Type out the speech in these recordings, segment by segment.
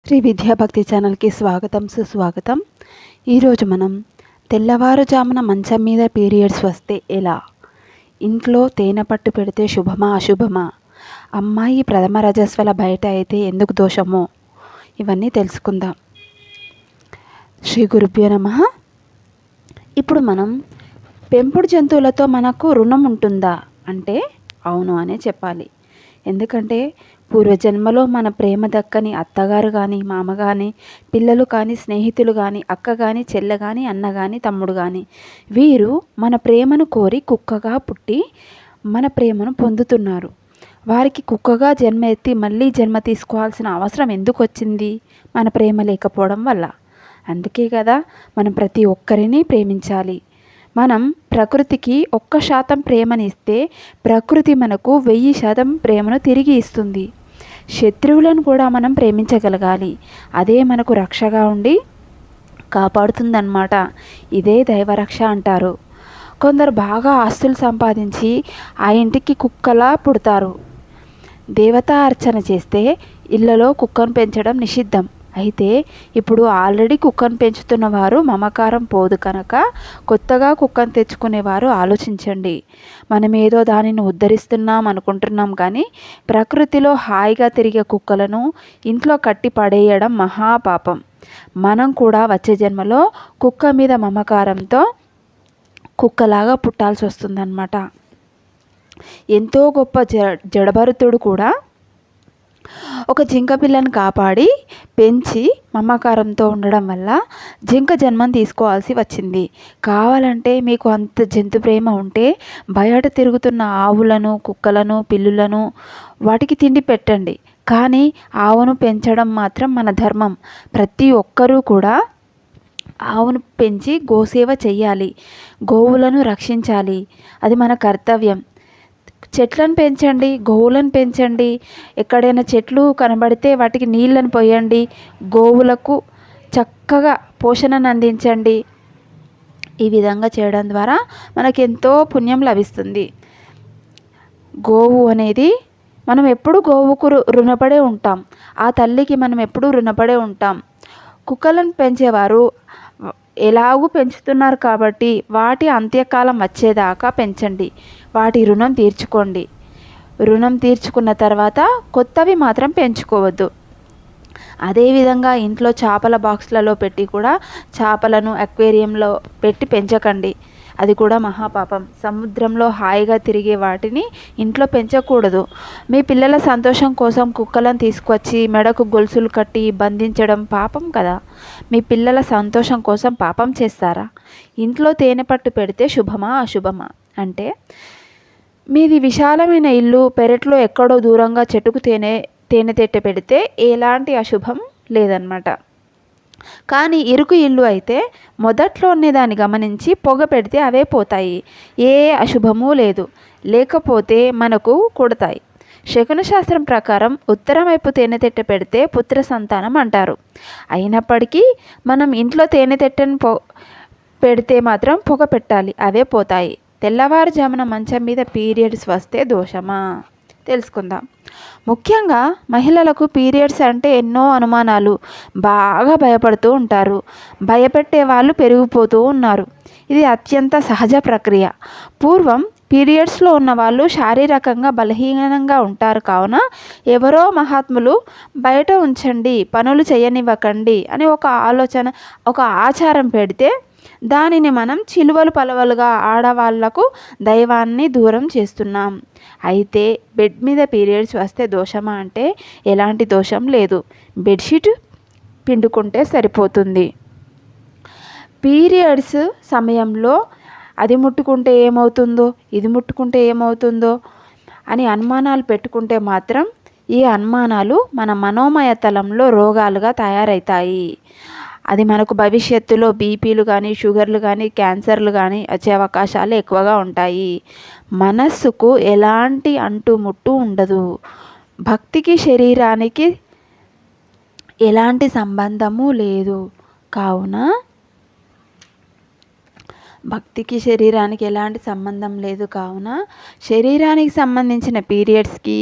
శ్రీ విద్యాభక్తి ఛానల్కి స్వాగతం సుస్వాగతం. ఈరోజు మనం తెల్లవారుజామున మంచం మీద పీరియడ్స్ వస్తే ఎలా, ఇంట్లో తేనె పట్టు పెడితే శుభమా అశుభమా, అమ్మాయి ప్రథమ రజస్వల బయట అయితే ఎందుకు దోషమో ఇవన్నీ తెలుసుకుందాం. శ్రీ గురుభ్యో నమః. ఇప్పుడు మనం పెంపుడు జంతువులతో మనకు రుణం ఉంటుందా అంటే అవును అనే చెప్పాలి. ఎందుకంటే పూర్వజన్మలో మన ప్రేమ దక్కని అత్తగారు కానీ, మామ కానీ, పిల్లలు కానీ, స్నేహితులు కానీ, అక్క కానీ, చెల్లె కానీ, అన్న కానీ, తమ్ముడు కానీ, వీరు మన ప్రేమను కోరి కుక్కగా పుట్టి మన ప్రేమను పొందుతున్నారు. వారికి కుక్కగా జన్మ ఎత్తి మళ్ళీ జన్మ తీసుకోవాల్సిన అవసరం ఎందుకు వచ్చింది? మన ప్రేమ లేకపోవడం వల్ల. అందుకే కదా మనం ప్రతి ఒక్కరిని ప్రేమించాలి. మనం ప్రకృతికి 1% ప్రేమని ఇస్తే ప్రకృతి మనకు 1000% ప్రేమను తిరిగి ఇస్తుంది. శత్రువులను కూడా మనం ప్రేమించగలగాలి. అదే మనకు రక్షగా ఉండి కాపాడుతుందన్నమాట. ఇదే దైవరక్ష అంటారు. కొందరు బాగా ఆస్తులు సంపాదించి ఆ ఇంటికి కుక్కలా పుడతారు. దేవతా అర్చన చేస్తే ఇళ్లలో కుక్కను పెంచడం నిషిద్ధం. అయితే ఇప్పుడు ఆల్రెడీ కుక్కను పెంచుతున్న వారు మమకారం పోదు కనుక కొత్తగా కుక్కను తెచ్చుకునేవారు ఆలోచించండి. మనం ఏదో దానిని ఉద్ధరిస్తున్నాం అనుకుంటున్నాం కానీ ప్రకృతిలో హాయిగా తిరిగే కుక్కలను ఇంట్లో కట్టి పడేయడం మహాపాపం. మనం కూడా వచ్చే జన్మలో కుక్క మీద మమకారంతో కుక్కలాగా పుట్టాల్సి వస్తుందన్నమాట. ఎంతో గొప్ప జడభరతుడు కూడా ఒక జింక పిల్లను కాపాడి పెంచి మమకారంతో ఉండడం వల్ల జింక జన్మం తీసుకోవాల్సి వచ్చింది. కావాలంటే మీకు అంత జంతు ప్రేమ ఉంటే బయట తిరుగుతున్న ఆవులను, కుక్కలను, పిల్లులను వాటికి తిండి పెట్టండి. కానీ ఆవును పెంచడం మాత్రం మన ధర్మం. ప్రతి ఒక్కరూ కూడా ఆవును పెంచి గోసేవ చెయ్యాలి, గోవులను రక్షించాలి. అది మన కర్తవ్యం. చెట్లను పెంచండి, గోవులను పెంచండి. ఎక్కడైనా చెట్లు కనబడితే వాటికి నీళ్ళను పోయండి, గోవులకు చక్కగా పోషణను అందించండి. ఈ విధంగా చేయడం ద్వారా మనకు ఎంతో పుణ్యం లభిస్తుంది. గోవు అనేది మనం ఎప్పుడు గోవుకు రుణపడే ఉంటాం. ఆ తల్లికి మనం ఎప్పుడూ రుణపడే ఉంటాం. కుక్కలను పెంచేవారు ఎలాగూ పెంచుతున్నారు కాబట్టి వాటి అంత్యకాలం వచ్చేదాకా పెంచండి. వాటి రుణం తీర్చుకోండి. రుణం తీర్చుకున్న తర్వాత కొత్తవి మాత్రం పెంచుకోవద్దు. అదేవిధంగా ఇంట్లో చేపల బాక్స్లలో పెట్టి కూడా చేపలను అక్వేరియంలో పెట్టి పెంచకండి. అది కూడా మహాపాపం. సముద్రంలో హాయిగా తిరిగే వాటిని ఇంట్లో పెంచకూడదు. మీ పిల్లల సంతోషం కోసం కుక్కలను తీసుకొచ్చి మెడకు గొలుసులు కట్టి బంధించడం పాపం కదా. మీ పిల్లల సంతోషం కోసం పాపం చేస్తారా? ఇంట్లో తేనె పట్టు పెడితే శుభమా అశుభమా అంటే మీది విశాలమైన ఇల్లు, పెరట్లో ఎక్కడో దూరంగా చెట్టుకు తేనె తెట్టె పెడితే ఎలాంటి అశుభం లేదన్నమాట. కానీ ఇరుకు ఇల్లు అయితే మొదట్లోనే దాన్ని గమనించి పొగ పెడితే అవే పోతాయి. ఏ అశుభమూ లేదు. లేకపోతే మనకు కొడతాయి. శకున శాస్త్రం ప్రకారం ఉత్తరం వైపు తేనె తెట్టె పెడితే పుత్ర సంతానం అంటారు. అయినప్పటికీ మనం ఇంట్లో తేనె తెట్టెను పెడితే మాత్రం పొగ పెట్టాలి, అవే పోతాయి. తెల్లవారుజామున మంచం మీద పీరియడ్స్ వస్తే దోషమా తెలుసుకుందాం. ముఖ్యంగా మహిళలకు పీరియడ్స్ అంటే ఎన్నో అనుమానాలు, బాగా భయపడుతూ ఉంటారు. భయపెట్టే వాళ్ళు పెరిగిపోతూ ఉన్నారు. ఇది అత్యంత సహజ ప్రక్రియ. పూర్వం పీరియడ్స్లో ఉన్న వాళ్ళు శారీరకంగా బలహీనంగా ఉంటారు కావున ఎవరో మహాత్ములు బయట ఉంచండి, పనులు చేయనివ్వకండి అని ఒక ఆచారం పెడితే దానిని మనం చిలువలు పలవలుగా ఆడవాళ్లకు దైవాన్ని దూరం చేస్తున్నాం. అయితే బెడ్ మీద పీరియడ్స్ వస్తే దోషమా అంటే ఎలాంటి దోషం లేదు. బెడ్షీట్ పిండుకుంటే సరిపోతుంది. పీరియడ్స్ సమయంలో అది ముట్టుకుంటే ఏమవుతుందో, ఇది ముట్టుకుంటే ఏమవుతుందో అని అనుమానాలు పెట్టుకుంటే మాత్రం ఈ అనుమానాలు మన మనోమయ తలంలో రోగాలుగా తయారవుతాయి. అది మనకు భవిష్యత్తులో బీపీలు కానీ, షుగర్లు కానీ, క్యాన్సర్లు కానీ వచ్చే అవకాశాలు ఎక్కువగా ఉంటాయి. మనస్సుకు ఎలాంటి అంటుముట్టు ఉండదు. భక్తికి శరీరానికి ఎలాంటి సంబంధము లేదు కావున శరీరానికి సంబంధించిన పీరియడ్స్కి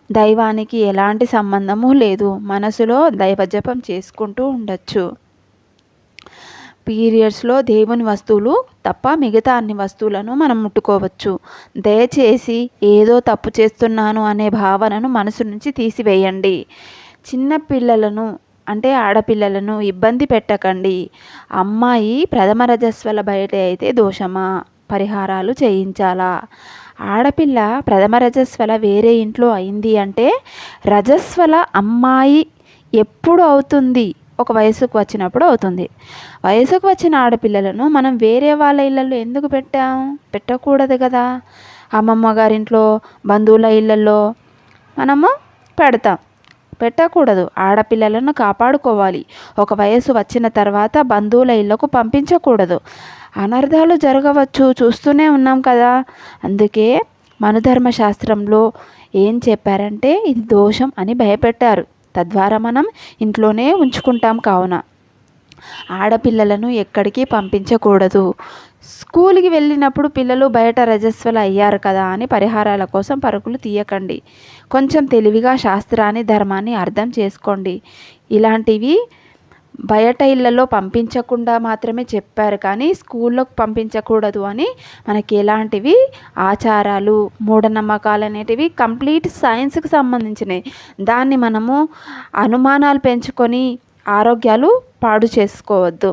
దైవానికి ఎలాంటి సంబంధము లేదు. మనసులో దైవ జపం చేసుకుంటూ ఉండొచ్చు. పీరియడ్స్లో దేవుని వస్తువులు తప్ప మిగతా అన్ని వస్తువులను మనం ముట్టుకోవచ్చు. దయచేసి ఏదో తప్పు చేస్తున్నాను అనే భావనను మనసు నుంచి తీసివేయండి. చిన్న పిల్లలను అంటే ఆడపిల్లలను ఇబ్బంది పెట్టకండి. అమ్మాయి ప్రథమ రజస్వల బయట అయితే దోషమా, పరిహారాలు చేయించాలా? ఆడపిల్ల ప్రథమ రజస్వల వేరే ఇంట్లో అయింది అంటే రజస్వల అమ్మాయి ఎప్పుడు అవుతుంది? ఒక వయసుకు వచ్చినప్పుడు అవుతుంది. వయసుకు వచ్చిన ఆడపిల్లలను మనం వేరే వాళ్ళ ఇళ్ళల్లో ఎందుకు పెట్టకూడదు కదా. అమ్మమ్మ గారింట్లో, బంధువుల ఇళ్ళల్లో మనము పెట్టకూడదు. ఆడపిల్లలను కాపాడుకోవాలి. ఒక వయసు వచ్చిన తర్వాత బంధువుల ఇళ్ళకు పంపించకూడదు. అనర్థాలు జరగవచ్చు, చూస్తూనే ఉన్నాం కదా. అందుకే మనుధర్మ శాస్త్రంలో ఏం చెప్పారంటే ఇది దోషం అని భయపెట్టారు. తద్వారా మనం ఇంట్లోనే ఉంచుకుంటాం. కావున ఆడపిల్లలను ఎక్కడికి పంపించకూడదు. స్కూల్కి వెళ్ళినప్పుడు పిల్లలు బయట రజస్వల అయ్యారు కదా అని పరిహారాల కోసం పరుగులు తీయకండి. కొంచెం తెలివిగా శాస్త్రాన్ని, ధర్మాన్ని అర్థం చేసుకోండి. ఇలాంటివి బయట ఇళ్ళల్లో పంపించకుండా మాత్రమే చెప్పారు, కానీ స్కూల్లోకి పంపించకూడదు అని మనకి ఎలాంటివి ఆచారాలు, మూఢనమ్మకాలు అనేటివి కంప్లీట్ సైన్స్కి సంబంధించినవి. దాన్ని మనము అనుమానాలు పెంచుకొని ఆరోగ్యాలు పాడు చేసుకోవద్దు.